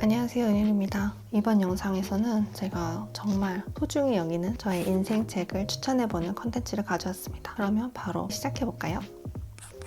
안녕하세요, 은율입니다. 이번 영상에서는 제가 정말 소중히 여기는 저의 인생 책을 추천해보는 컨텐츠를 가져왔습니다. 그러면 바로 시작해볼까요?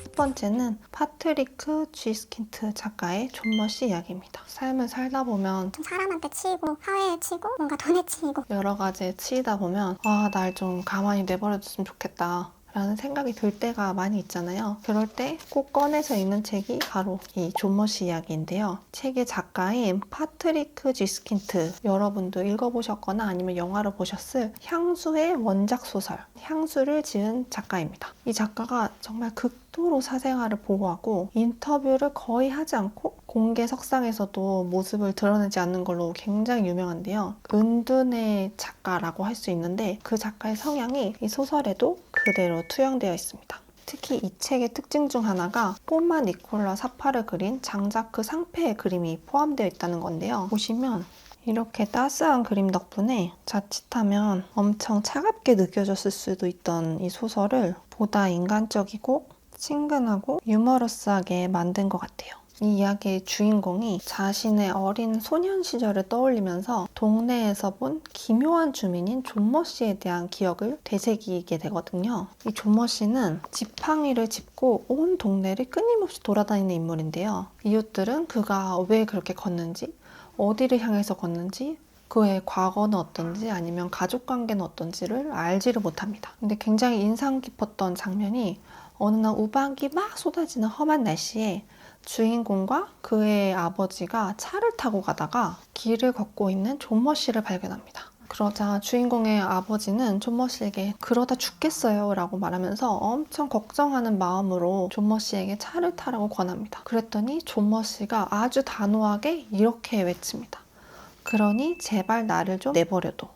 첫 번째는 파트리크 G. 스킨트 작가의 존 머시 이야기입니다. 삶을 살다 보면 사람한테 치이고 사회에 치고 뭔가 돈에 치이고 여러 가지에 치이다 보면 날 좀 가만히 내버려뒀으면 좋겠다 라는 생각이 들 때가 많이 있잖아요. 그럴 때 꼭 꺼내서 읽는 책이 바로 이 존 머시 이야기인데요. 책의 작가인 파트리크 G. 스킨트, 여러분도 읽어보셨거나 아니면 영화로 보셨을 향수의 원작 소설 향수를 지은 작가입니다. 이 작가가 정말 극도로 사생활을 보호하고 인터뷰를 거의 하지 않고 공개 석상에서도 모습을 드러내지 않는 걸로 굉장히 유명한데요. 은둔의 작가라고 할 수 있는데 그 작가의 성향이 이 소설에도 그대로 투영되어 있습니다. 특히 이 책의 특징 중 하나가 포마 니콜라 사파를 그린 장자크 상페의 그림이 포함되어 있다는 건데요. 보시면 이렇게 따스한 그림 덕분에 자칫하면 엄청 차갑게 느껴졌을 수도 있던 이 소설을 보다 인간적이고 친근하고 유머러스하게 만든 것 같아요. 이 이야기의 주인공이 자신의 어린 소년 시절을 떠올리면서 동네에서 본 기묘한 주민인 존 머시에 대한 기억을 되새기게 되거든요. 이 존 머시는 지팡이를 짚고 온 동네를 끊임없이 돌아다니는 인물인데요. 이웃들은 그가 왜 그렇게 걷는지, 어디를 향해서 걷는지, 그의 과거는 어떤지 아니면 가족관계는 어떤지를 알지를 못합니다. 근데 굉장히 인상 깊었던 장면이 어느 날 우박이 막 쏟아지는 험한 날씨에 주인공과 그의 아버지가 차를 타고 가다가 길을 걷고 있는 존 머시를 발견합니다. 그러자 주인공의 아버지는 존 머시에게 그러다 죽겠어요 라고 말하면서 엄청 걱정하는 마음으로 존 머시에게 차를 타라고 권합니다. 그랬더니 존 머시가 아주 단호하게 이렇게 외칩니다. 그러니 제발 나를 좀 내버려둬.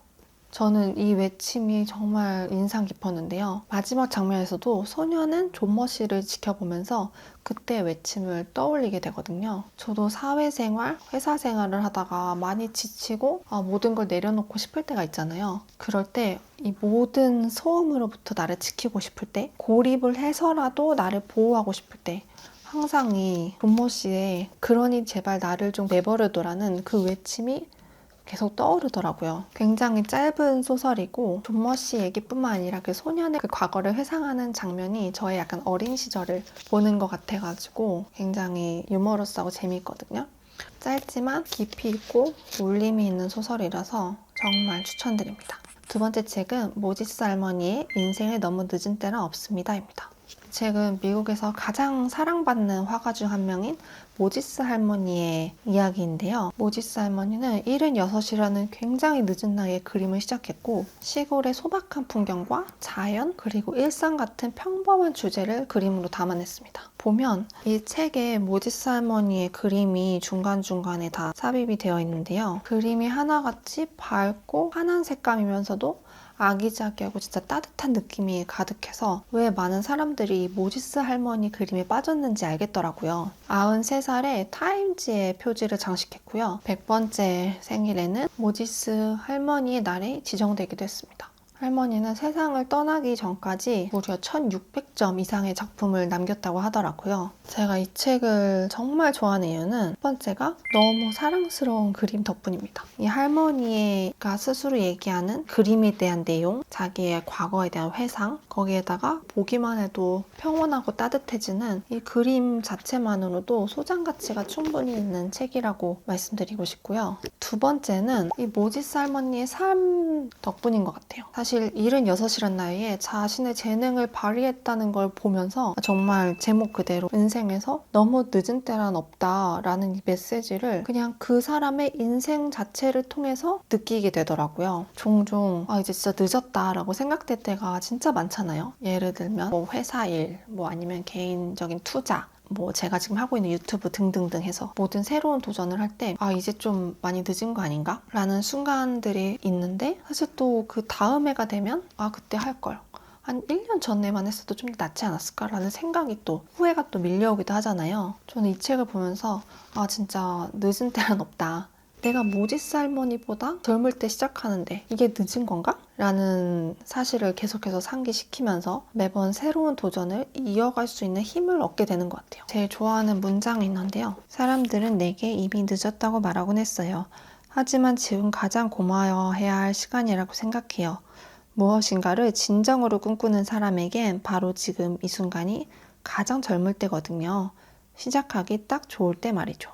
저는 이 외침이 정말 인상 깊었는데요. 마지막 장면에서도 소녀는 존 머시를 지켜보면서 그때 외침을 떠올리게 되거든요. 저도 사회생활, 회사생활을 하다가 많이 지치고 모든 걸 내려놓고 싶을 때가 있잖아요. 그럴 때 이 모든 소음으로부터 나를 지키고 싶을 때, 고립을 해서라도 나를 보호하고 싶을 때 항상 이 존 머시의 그러니 제발 나를 좀 내버려둬라는 그 외침이 계속 떠오르더라고요. 굉장히 짧은 소설이고 존 머시 얘기뿐만 아니라 그 소년의 그 과거를 회상하는 장면이 저의 약간 어린 시절을 보는 것 같아가지고 굉장히 유머러스하고 재미있거든요. 짧지만 깊이 있고 울림이 있는 소설이라서 정말 추천드립니다. 두 번째 책은 모지스 할머니의 인생에 너무 늦은 때는 없습니다입니다. 이 책은 미국에서 가장 사랑받는 화가 중 한 명인 모지스 할머니의 이야기인데요. 모지스 할머니는 76이라는 굉장히 늦은 나이에 그림을 시작했고 시골의 소박한 풍경과 자연 그리고 일상 같은 평범한 주제를 그림으로 담아냈습니다. 보면 이 책에 모지스 할머니의 그림이 중간중간에 다 삽입이 되어 있는데요. 그림이 하나같이 밝고 환한 색감이면서도 아기자기하고 진짜 따뜻한 느낌이 가득해서 왜 많은 사람들이 이 모지스 할머니 그림에 빠졌는지 알겠더라고요. 93살에 타임지의 표지를 장식했고요. 100번째 생일에는 모지스 할머니의 날이 지정되기도 했습니다. 할머니는 세상을 떠나기 전까지 무려 1600점 이상의 작품을 남겼다고 하더라고요. 제가 이 책을 정말 좋아하는 이유는 첫 번째가 너무 사랑스러운 그림 덕분입니다. 이 할머니가 스스로 얘기하는 그림에 대한 내용, 자기의 과거에 대한 회상, 거기에다가 보기만 해도 평온하고 따뜻해지는 이 그림 자체만으로도 소장 가치가 충분히 있는 책이라고 말씀드리고 싶고요. 두 번째는 이 모지스 할머니의 삶 덕분인 것 같아요. 사실 76이란 나이에 자신의 재능을 발휘했다는 걸 보면서 정말 제목 그대로 인생에서 너무 늦은 때란 없다라는 이 메시지를 그냥 그 사람의 인생 자체를 통해서 느끼게 되더라고요. 종종 이제 진짜 늦었다라고 생각될 때가 진짜 많잖아요. 예를 들면 뭐 회사 일, 뭐 아니면 개인적인 투자, 뭐 제가 지금 하고 있는 유튜브 등등등 해서 모든 새로운 도전을 할 때 이제 좀 많이 늦은 거 아닌가? 라는 순간들이 있는데 사실 또 그 다음 해가 되면 그때 할 걸. 한 1년 전에만 했어도 좀 낫지 않았을까라는 생각이 또 후회가 또 밀려오기도 하잖아요. 저는 이 책을 보면서 진짜 늦은 때는 없다. 내가 모지스 할머니보다 젊을 때 시작하는데 이게 늦은 건가? 라는 사실을 계속해서 상기시키면서 매번 새로운 도전을 이어갈 수 있는 힘을 얻게 되는 것 같아요. 제일 좋아하는 문장이 있는데요. 사람들은 내게 이미 늦었다고 말하곤 했어요. 하지만 지금 가장 고마워해야 할 시간이라고 생각해요. 무엇인가를 진정으로 꿈꾸는 사람에겐 바로 지금 이 순간이 가장 젊을 때거든요. 시작하기 딱 좋을 때 말이죠.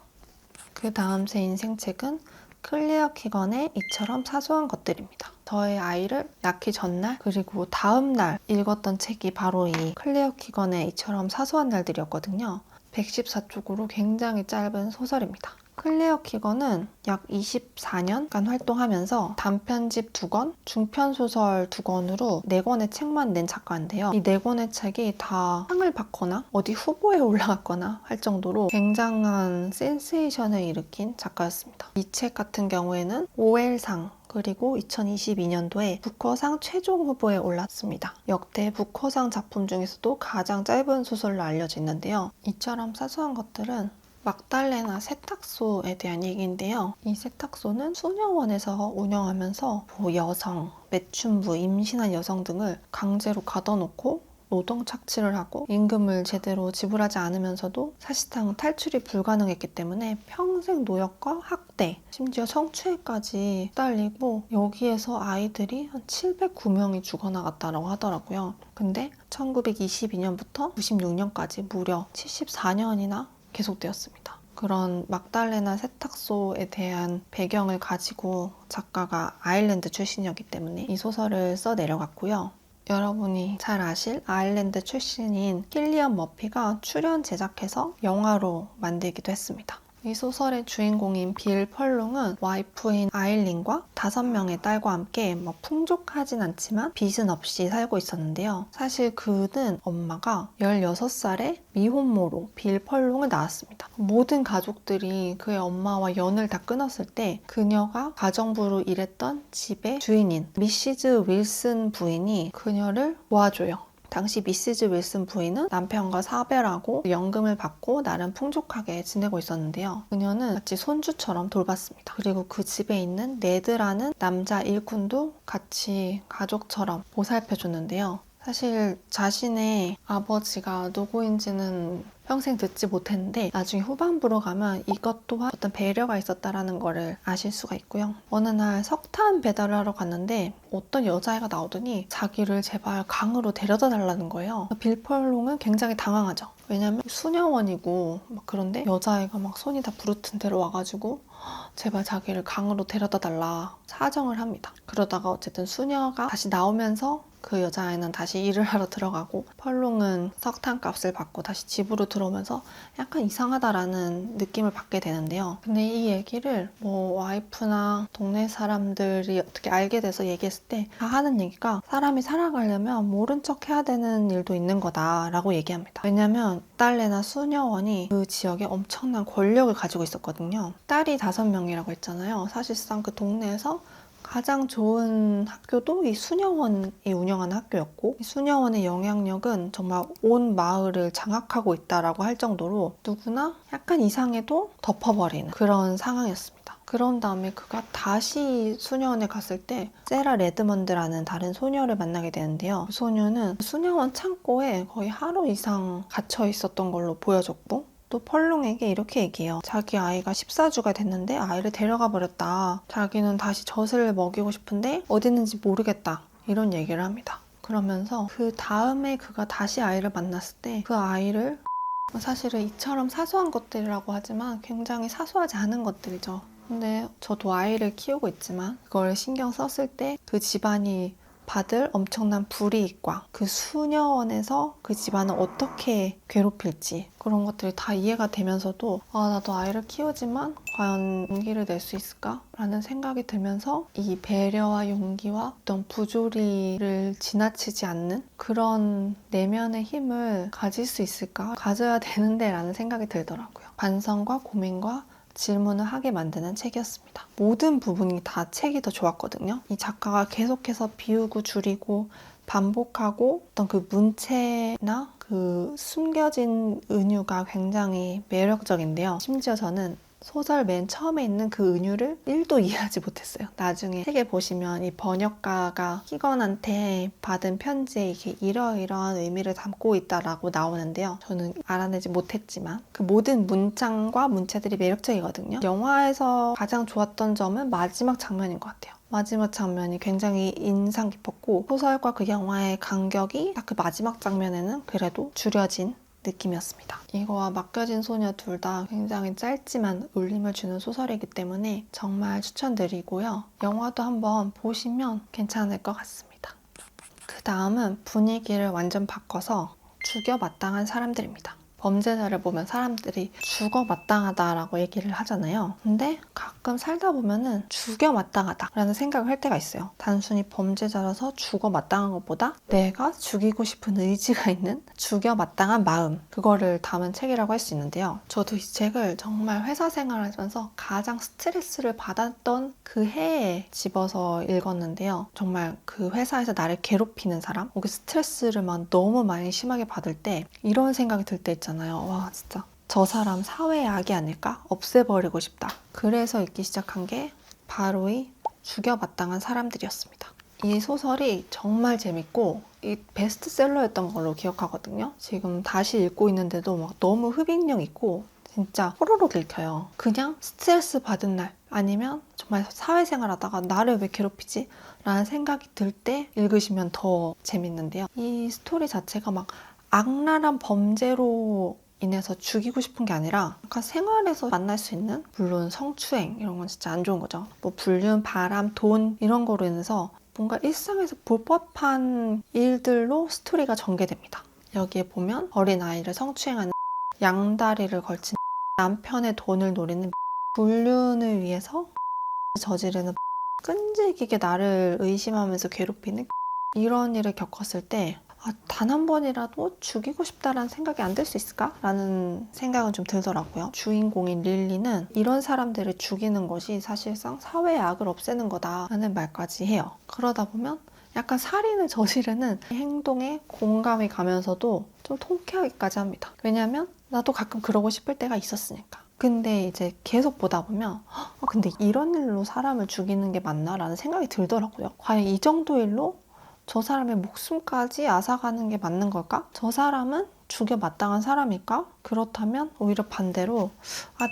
그 다음 제 인생책은 클레어 키건의 이처럼 사소한 것들입니다. 저의 아이를 낳기 전날 그리고 다음날 읽었던 책이 바로 이 클레어 키건의 이처럼 사소한 날들이었거든요. 114쪽으로 굉장히 짧은 소설입니다. 클레어 키건은 약 24년간 활동하면서 단편집 2권, 중편소설 2권으로 4권의 책만 낸 작가인데요. 이 4권의 책이 다 상을 받거나 어디 후보에 올라갔거나 할 정도로 굉장한 센세이션을 일으킨 작가였습니다. 이 책 같은 경우에는 오웰상 그리고 2022년도에 부커상 최종 후보에 올랐습니다. 역대 부커상 작품 중에서도 가장 짧은 소설로 알려져 있는데요. 이처럼 사소한 것들은 막달레나 세탁소에 대한 얘기인데요. 이 세탁소는 수녀원에서 운영하면서 여성, 매춘부, 임신한 여성 등을 강제로 가둬놓고 노동 착취를 하고 임금을 제대로 지불하지 않으면서도 사실상 탈출이 불가능했기 때문에 평생 노역과 학대, 심지어 성추행까지 시달리고 여기에서 아이들이 한 709명이 죽어나갔다고 하더라고요. 근데 1922년부터 96년까지 무려 74년이나 계속되었습니다. 그런 막달레나 세탁소에 대한 배경을 가지고 작가가 아일랜드 출신이었기 때문에 이 소설을 써 내려갔고요. 여러분이 잘 아실 아일랜드 출신인 킬리언 머피가 출연 제작해서 영화로 만들기도 했습니다. 이 소설의 주인공인 빌 펄롱은 와이프인 아일린과 5명의 딸과 함께 풍족하진 않지만 빚은 없이 살고 있었는데요. 사실 그는 엄마가 16살에 미혼모로 빌 펄롱을 낳았습니다. 모든 가족들이 그의 엄마와 연을 다 끊었을 때 그녀가 가정부로 일했던 집의 주인인 미시즈 윌슨 부인이 그녀를 도와줘요. 당시 미시즈 윌슨 부인은 남편과 사별하고 연금을 받고 나름 풍족하게 지내고 있었는데요. 그녀는 마치 손주처럼 돌봤습니다. 그리고 그 집에 있는 네드라는 남자 일꾼도 같이 가족처럼 보살펴줬는데요. 사실 자신의 아버지가 누구인지는 평생 듣지 못했는데 나중에 후반부로 가면 이것 또한 어떤 배려가 있었다라는 거를 아실 수가 있고요. 어느 날 석탄 배달을 하러 갔는데 어떤 여자애가 나오더니 자기를 제발 강으로 데려다 달라는 거예요. 빌 펄롱은 굉장히 당황하죠. 왜냐면 수녀원이고 그런데 여자애가 손이 다 부르튼 데로 와가지고 제발 자기를 강으로 데려다 달라 사정을 합니다. 그러다가 어쨌든 수녀가 다시 나오면서 그 여자애는 다시 일을 하러 들어가고 펄롱은 석탄값을 받고 다시 집으로 들어오면서 약간 이상하다라는 느낌을 받게 되는데요. 근데 이 얘기를 와이프나 동네 사람들이 어떻게 알게 돼서 얘기했을 때 다 하는 얘기가 사람이 살아가려면 모른 척 해야 되는 일도 있는 거다라고 얘기합니다. 왜냐면 막달레나 수녀원이 그 지역에 엄청난 권력을 가지고 있었거든요. 딸이 5명이라고 했잖아요. 사실상 그 동네에서 가장 좋은 학교도 이 수녀원이 운영하는 학교였고 이 수녀원의 영향력은 정말 온 마을을 장악하고 있다라고 할 정도로 누구나 약간 이상해도 덮어버리는 그런 상황이었습니다. 그런 다음에 그가 다시 수녀원에 갔을 때 세라 레드먼드라는 다른 소녀를 만나게 되는데요. 그 소녀는 수녀원 창고에 거의 하루 이상 갇혀 있었던 걸로 보여졌고 또 펄롱에게 이렇게 얘기해요. 자기 아이가 14주가 됐는데 아이를 데려가 버렸다. 자기는 다시 젖을 먹이고 싶은데 어디 있는지 모르겠다. 이런 얘기를 합니다. 그러면서 그 다음에 그가 다시 아이를 만났을 때 그 아이를 사실은 이처럼 사소한 것들이라고 하지만 굉장히 사소하지 않은 것들이죠. 근데 저도 아이를 키우고 있지만 그걸 신경 썼을 때 그 집안이 받을 엄청난 불이익과 그 수녀원에서 그 집안을 어떻게 괴롭힐지 그런 것들이 다 이해가 되면서도 나도 아이를 키우지만 과연 용기를 낼 수 있을까? 라는 생각이 들면서 이 배려와 용기와 어떤 부조리를 지나치지 않는 그런 내면의 힘을 가질 수 있을까? 가져야 되는데 라는 생각이 들더라고요. 반성과 고민과 질문을 하게 만드는 책이었습니다. 모든 부분이 다 책이 더 좋았거든요. 이 작가가 계속해서 비우고 줄이고 반복하고 어떤 그 문체나 그 숨겨진 은유가 굉장히 매력적인데요. 심지어 저는 소설 맨 처음에 있는 그 은유를 1도 이해하지 못했어요. 나중에 책에 보시면 이 번역가가 희건한테 받은 편지에 이게 이러이러한 의미를 담고 있다라고 나오는데요. 저는 알아내지 못했지만 그 모든 문장과 문체들이 매력적이거든요. 영화에서 가장 좋았던 점은 마지막 장면인 것 같아요. 마지막 장면이 굉장히 인상 깊었고 소설과 그 영화의 간격이 딱 그 마지막 장면에는 그래도 줄여진 느낌이었습니다. 이거와 맡겨진 소녀 둘 다 굉장히 짧지만 울림을 주는 소설이기 때문에 정말 추천드리고요. 영화도 한번 보시면 괜찮을 것 같습니다. 그 다음은 분위기를 완전 바꿔서 죽여 마땅한 사람들입니다. 범죄자를 보면 사람들이 죽어 마땅하다라고 얘기를 하잖아요. 근데 가끔 살다 보면은 죽여 마땅하다라는 생각을 할 때가 있어요. 단순히 범죄자라서 죽어 마땅한 것보다 내가 죽이고 싶은 의지가 있는 죽여 마땅한 마음, 그거를 담은 책이라고 할 수 있는데요. 저도 이 책을 정말 회사 생활을 하면서 가장 스트레스를 받았던 그 해에 집어서 읽었는데요. 정말 그 회사에서 나를 괴롭히는 사람, 혹은 스트레스를 막 너무 많이 심하게 받을 때 이런 생각이 들 때 있잖아요. 와, 진짜 저 사람 사회의 악이 아닐까? 없애버리고 싶다. 그래서 읽기 시작한 게 바로 이 죽여 마땅한 사람들이었습니다. 이 소설이 정말 재밌고 이 베스트셀러였던 걸로 기억하거든요. 지금 다시 읽고 있는데도 막 너무 흡입력 있고 진짜 호로록 읽혀요. 그냥 스트레스 받은 날 아니면 정말 사회생활 하다가 나를 왜 괴롭히지? 라는 생각이 들 때 읽으시면 더 재밌는데요. 이 스토리 자체가 막 악랄한 범죄로 인해서 죽이고 싶은 게 아니라 약간 생활에서 만날 수 있는, 물론 성추행 이런 건 진짜 안 좋은 거죠. 뭐 불륜, 바람, 돈 이런 거로 인해서 뭔가 일상에서 볼 법한 일들로 스토리가 전개됩니다. 여기에 보면 어린아이를 성추행하는, 양다리를 걸친 남편의 돈을 노리는, 불륜을 위해서 저지르는, 끈질기게 나를 의심하면서 괴롭히는 이런 일을 겪었을 때 단 한 번이라도 죽이고 싶다라는 생각이 안 들 수 있을까? 라는 생각은 좀 들더라고요. 주인공인 릴리는 이런 사람들을 죽이는 것이 사실상 사회의 악을 없애는 거다라는 말까지 해요. 그러다 보면 약간 살인을 저지르는 행동에 공감이 가면서도 좀 통쾌하기까지 합니다. 왜냐면 나도 가끔 그러고 싶을 때가 있었으니까. 근데 이제 계속 보다 보면 근데 이런 일로 사람을 죽이는 게 맞나? 라는 생각이 들더라고요. 과연 이 정도 일로 저 사람의 목숨까지 앗아가는 게 맞는 걸까? 저 사람은 죽여 마땅한 사람일까? 그렇다면 오히려 반대로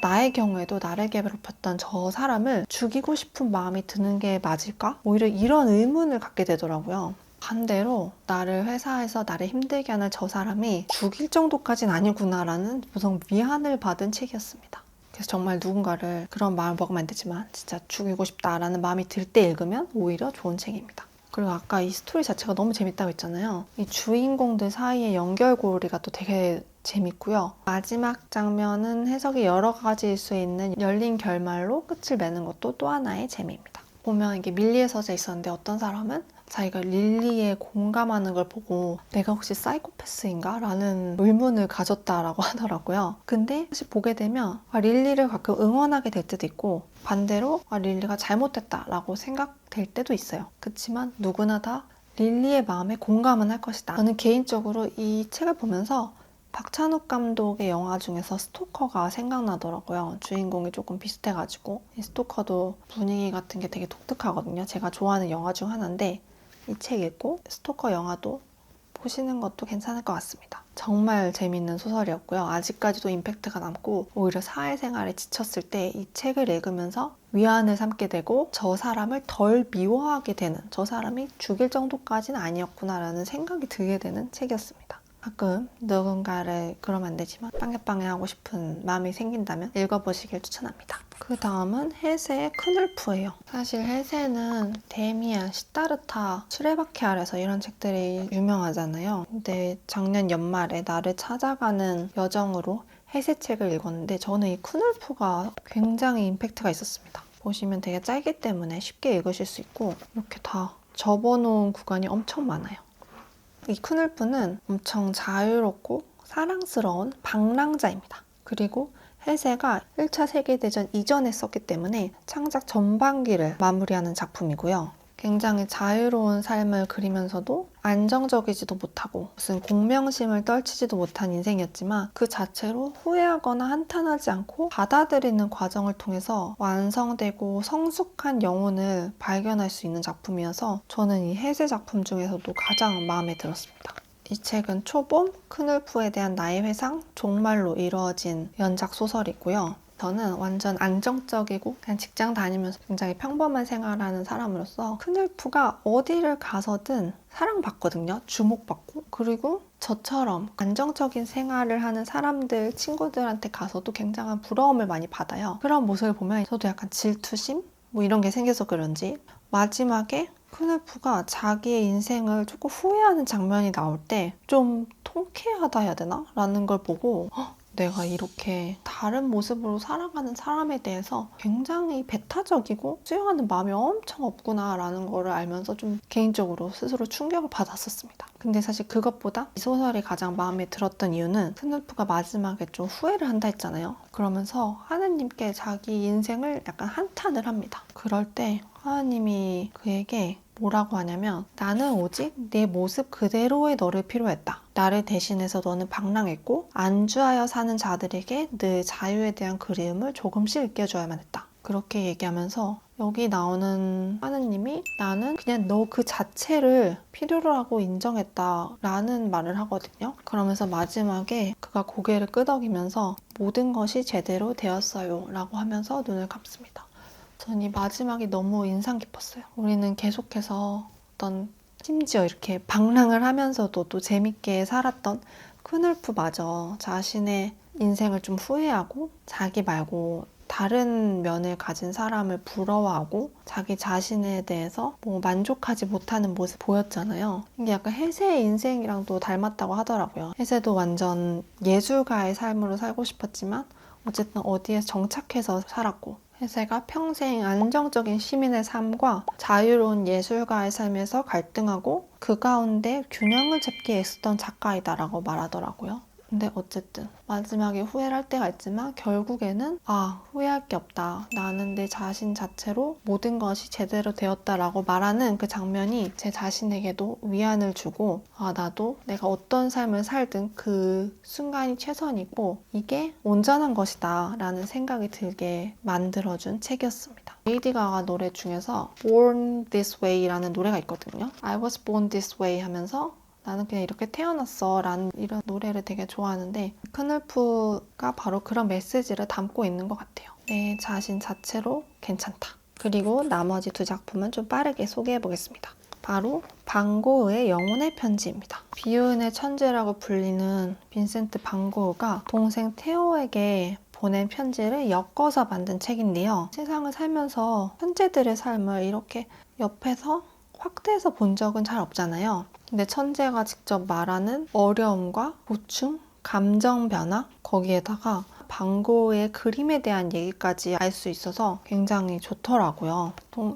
나의 경우에도 나를 괴롭혔던 저 사람을 죽이고 싶은 마음이 드는 게 맞을까? 오히려 이런 의문을 갖게 되더라고요. 반대로 나를 회사에서 나를 힘들게 하는 저 사람이 죽일 정도까지는 아니구나라는 무슨 위안을 받은 책이었습니다. 그래서 정말 누군가를 그런 마음을 먹으면 안 되지만 진짜 죽이고 싶다라는 마음이 들 때 읽으면 오히려 좋은 책입니다. 그리고 아까 이 스토리 자체가 너무 재밌다고 했잖아요. 이 주인공들 사이의 연결고리가 또 되게 재밌고요. 마지막 장면은 해석이 여러 가지일 수 있는 열린 결말로 끝을 맺는 것도 또 하나의 재미입니다. 보면 이게 밀리의 서재에 있었는데 어떤 사람은 자기가 릴리에 공감하는 걸 보고 내가 혹시 사이코패스인가? 라는 의문을 가졌다라고 하더라고요. 근데 사실 보게 되면 릴리를 가끔 응원하게 될 때도 있고 반대로 릴리가 잘못됐다라고 생각될 때도 있어요. 그렇지만 누구나 다 릴리의 마음에 공감은 할 것이다. 저는 개인적으로 이 책을 보면서 박찬욱 감독의 영화 중에서 스토커가 생각나더라고요. 주인공이 조금 비슷해가지고 이 스토커도 분위기 같은 게 되게 독특하거든요. 제가 좋아하는 영화 중 하나인데 이 책 읽고 스토커 영화도 보시는 것도 괜찮을 것 같습니다. 정말 재밌는 소설이었고요. 아직까지도 임팩트가 남고 오히려 사회생활에 지쳤을 때 이 책을 읽으면서 위안을 삼게 되고 저 사람을 덜 미워하게 되는, 저 사람이 죽일 정도까지는 아니었구나라는 생각이 들게 되는 책이었습니다. 가끔 누군가를, 그러면 안 되지만 빵개빵개 하고 싶은 마음이 생긴다면 읽어보시길 추천합니다. 그 다음은 해세의 큰울프예요. 사실 해세는 데미안, 시타르타, 수레바퀴 아래서 이런 책들이 유명하잖아요. 근데 작년 연말에 나를 찾아가는 여정으로 해세 책을 읽었는데 저는 이 큰울프가 굉장히 임팩트가 있었습니다. 보시면 되게 짧기 때문에 쉽게 읽으실 수 있고 이렇게 다 접어놓은 구간이 엄청 많아요. 이 큰울프는 엄청 자유롭고 사랑스러운 방랑자입니다. 그리고 해세가 1차 세계대전 이전에 썼기 때문에 창작 전반기를 마무리하는 작품이고요. 굉장히 자유로운 삶을 그리면서도 안정적이지도 못하고 무슨 공명심을 떨치지도 못한 인생이었지만 그 자체로 후회하거나 한탄하지 않고 받아들이는 과정을 통해서 완성되고 성숙한 영혼을 발견할 수 있는 작품이어서 저는 이 해세 작품 중에서도 가장 마음에 들었습니다. 이 책은 초봄, 큰울프에 대한 나의 회상, 종말로 이루어진 연작 소설이고요. 저는 완전 안정적이고 그냥 직장 다니면서 굉장히 평범한 생활하는 사람으로서 큰울프가 어디를 가서든 사랑받거든요. 주목받고. 그리고 저처럼 안정적인 생활을 하는 사람들, 친구들한테 가서도 굉장한 부러움을 많이 받아요. 그런 모습을 보면 저도 약간 질투심? 뭐 이런 게 생겨서 그런지 마지막에 큰울프가 자기의 인생을 조금 후회하는 장면이 나올 때 좀 통쾌하다 해야 되나? 라는 걸 보고 내가 이렇게 다른 모습으로 살아가는 사람에 대해서 굉장히 배타적이고 수용하는 마음이 엄청 없구나 라는 거를 알면서 좀 개인적으로 스스로 충격을 받았었습니다. 근데 사실 그것보다 이 소설이 가장 마음에 들었던 이유는 큰울프가 마지막에 좀 후회를 한다 했잖아요. 그러면서 하느님께 자기 인생을 약간 한탄을 합니다. 그럴 때 하느님이 그에게 뭐라고 하냐면 나는 오직 내 모습 그대로의 너를 필요했다. 나를 대신해서 너는 방랑했고 안주하여 사는 자들에게 늘 자유에 대한 그리움을 조금씩 느껴줘야만 했다. 그렇게 얘기하면서 여기 나오는 하느님이 나는 그냥 너 그 자체를 필요로 하고 인정했다 라는 말을 하거든요. 그러면서 마지막에 그가 고개를 끄덕이면서 모든 것이 제대로 되었어요 라고 하면서 눈을 감습니다. 전 이 마지막이 너무 인상 깊었어요. 우리는 계속해서 심지어 이렇게 방랑을 하면서도 또 재밌게 살았던 큰울프마저 자신의 인생을 좀 후회하고 자기 말고 다른 면을 가진 사람을 부러워하고 자기 자신에 대해서 뭐 만족하지 못하는 모습 보였잖아요. 이게 약간 해세의 인생이랑도 닮았다고 하더라고요. 해세도 완전 예술가의 삶으로 살고 싶었지만 어쨌든 어디에 정착해서 살았고 해세가 평생 안정적인 시민의 삶과 자유로운 예술가의 삶에서 갈등하고 그 가운데 균형을 잡기 애쓰던 작가이다라고 말하더라고요. 근데 어쨌든 마지막에 후회를 할 때가 있지만 결국에는 후회할 게 없다. 나는 내 자신 자체로 모든 것이 제대로 되었다라고 말하는 그 장면이 제 자신에게도 위안을 주고 나도 내가 어떤 삶을 살든 그 순간이 최선이고 이게 온전한 것이다 라는 생각이 들게 만들어준 책이었습니다. 레이디 가가 노래 중에서 Born This Way 라는 노래가 있거든요. I was born this way 하면서 나는 그냥 이렇게 태어났어 라는 이런 노래를 되게 좋아하는데 큰울프가 바로 그런 메시지를 담고 있는 것 같아요. 내 자신 자체로 괜찮다. 그리고 나머지 두 작품은 좀 빠르게 소개해 보겠습니다. 바로 반 고흐의 영혼의 편지입니다. 비운의 천재라고 불리는 빈센트 반 고흐가 동생 테오에게 보낸 편지를 엮어서 만든 책인데요. 세상을 살면서 천재들의 삶을 이렇게 옆에서 확대해서 본 적은 잘 없잖아요. 근데 천재가 직접 말하는 어려움과 고충, 감정 변화, 거기에다가 반 고흐의 그림에 대한 얘기까지 알 수 있어서 굉장히 좋더라고요.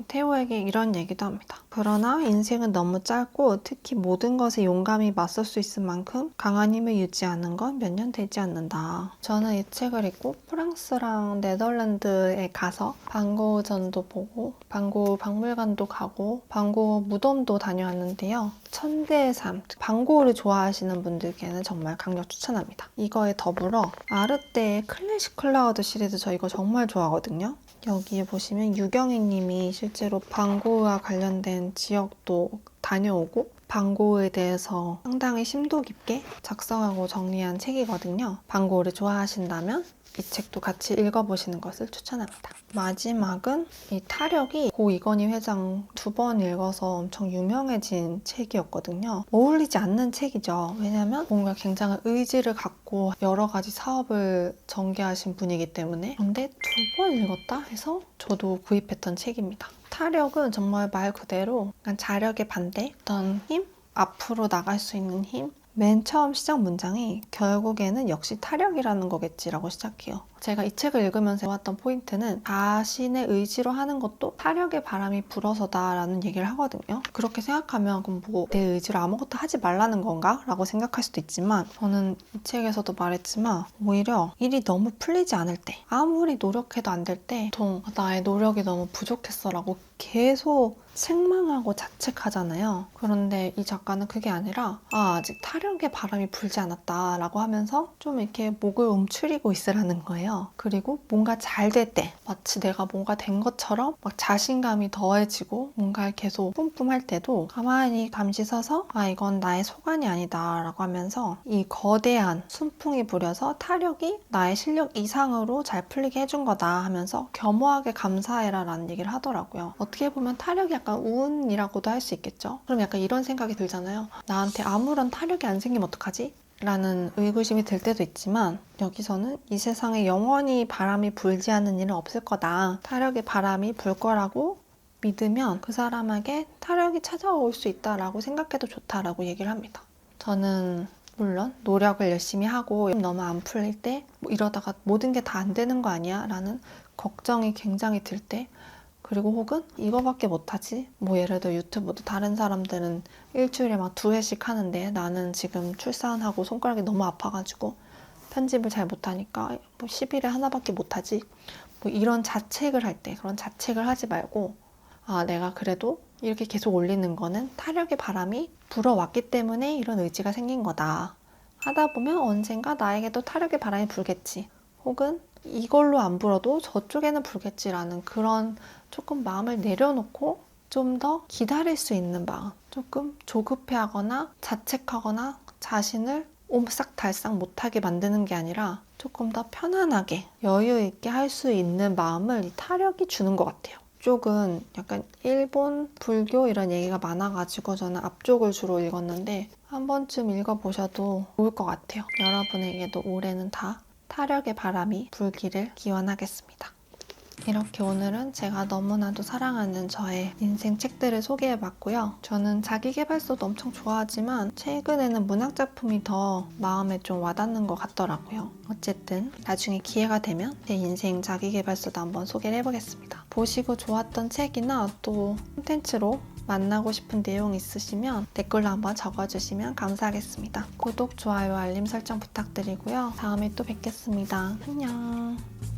테오에게 이런 얘기도 합니다. 그러나 인생은 너무 짧고 특히 모든 것에 용감히 맞설 수 있을 만큼 강한 힘을 유지하는 건 몇 년 되지 않는다. 저는 이 책을 읽고 프랑스랑 네덜란드에 가서 반 고흐 전도 보고 반 고흐 박물관도 가고 반 고흐 무덤도 다녀왔는데요. 천재의 삶, 반 고흐를 좋아하시는 분들께는 정말 강력 추천합니다. 이거에 더불어 아르떼의 클래식 클라우드 시리즈 저 이거 정말 좋아하거든요. 여기에 보시면 유경희 님이 실제로 반 고흐와 관련된 지역도 다녀오고 반 고흐에 대해서 상당히 심도 깊게 작성하고 정리한 책이거든요. 반 고흐를 좋아하신다면 이 책도 같이 읽어보시는 것을 추천합니다. 마지막은 이 타력이 고 이건희 회장 2번 읽어서 엄청 유명해진 책이었거든요. 어울리지 않는 책이죠. 왜냐면 뭔가 굉장한 의지를 갖고 여러 가지 사업을 전개하신 분이기 때문에. 그런데 2번 읽었다 해서 저도 구입했던 책입니다. 타력은 정말 말 그대로 자력의 반대, 어떤 힘? 앞으로 나갈 수 있는 힘? 맨 처음 시작 문장이 결국에는 역시 타력이라는 거겠지라고 시작해요. 제가 이 책을 읽으면서 해왔던 포인트는 자신의 의지로 하는 것도 타력의 바람이 불어서다라는 얘기를 하거든요. 그렇게 생각하면 그럼 뭐 내 의지로 아무것도 하지 말라는 건가? 라고 생각할 수도 있지만 저는 이 책에서도 말했지만 오히려 일이 너무 풀리지 않을 때 아무리 노력해도 안 될 때 보통 나의 노력이 너무 부족했어 라고 계속 책망하고 자책하잖아요. 그런데 이 작가는 그게 아니라 아직 타력의 바람이 불지 않았다 라고 하면서 좀 이렇게 목을 움츠리고 있으라는 거예요. 그리고 뭔가 잘 될 때 마치 내가 뭔가 된 것처럼 막 자신감이 더해지고 뭔가 계속 뿜뿜할 때도 가만히 잠시 서서 이건 나의 소관이 아니다 라고 하면서 이 거대한 순풍이 부려서 타력이 나의 실력 이상으로 잘 풀리게 해준 거다 하면서 겸허하게 감사해라 라는 얘기를 하더라고요. 어떻게 보면 타력이 약간 운이라고도 할 수 있겠죠. 그럼 약간 이런 생각이 들잖아요. 나한테 아무런 타력이 안 생기면 어떡하지? 라는 의구심이 들 때도 있지만 여기서는 이 세상에 영원히 바람이 불지 않는 일은 없을 거다. 타력의 바람이 불 거라고 믿으면 그 사람에게 타력이 찾아올 수 있다라고 생각해도 좋다라고 얘기를 합니다. 저는 물론 노력을 열심히 하고 너무 안 풀릴 때 이러다가 모든 게 다 안 되는 거 아니야? 라는 걱정이 굉장히 들 때 그리고 혹은 이거밖에 못하지? 뭐 예를 들어 유튜브도 다른 사람들은 일주일에 막 2회씩 하는데 나는 지금 출산하고 손가락이 너무 아파가지고 편집을 잘 못하니까 뭐 10일에 하나밖에 못하지? 뭐 이런 자책을 할 때 그런 자책을 하지 말고 내가 그래도 이렇게 계속 올리는 거는 타력의 바람이 불어왔기 때문에 이런 의지가 생긴 거다. 하다 보면 언젠가 나에게도 타력의 바람이 불겠지. 혹은 이걸로 안 불어도 저쪽에는 불겠지라는 그런 조금 마음을 내려놓고 좀 더 기다릴 수 있는 마음. 조금 조급해하거나 자책하거나 자신을 옴싹달싹 못하게 만드는 게 아니라 조금 더 편안하게 여유 있게 할 수 있는 마음을 이 타력이 주는 것 같아요. 앞쪽은 약간 일본 불교 이런 얘기가 많아가지고 저는 앞쪽을 주로 읽었는데 한 번쯤 읽어보셔도 좋을 것 같아요. 여러분에게도 올해는 다 타력의 바람이 불기를 기원하겠습니다. 이렇게 오늘은 제가 너무나도 사랑하는 저의 인생 책들을 소개해봤고요. 저는 자기계발서도 엄청 좋아하지만 최근에는 문학작품이 더 마음에 좀 와닿는 것 같더라고요. 어쨌든 나중에 기회가 되면 제 인생 자기계발서도 한번 소개를 해보겠습니다. 보시고 좋았던 책이나 또 콘텐츠로 만나고 싶은 내용 있으시면 댓글로 한번 적어주시면 감사하겠습니다. 구독, 좋아요, 알림 설정 부탁드리고요. 다음에 또 뵙겠습니다. 안녕.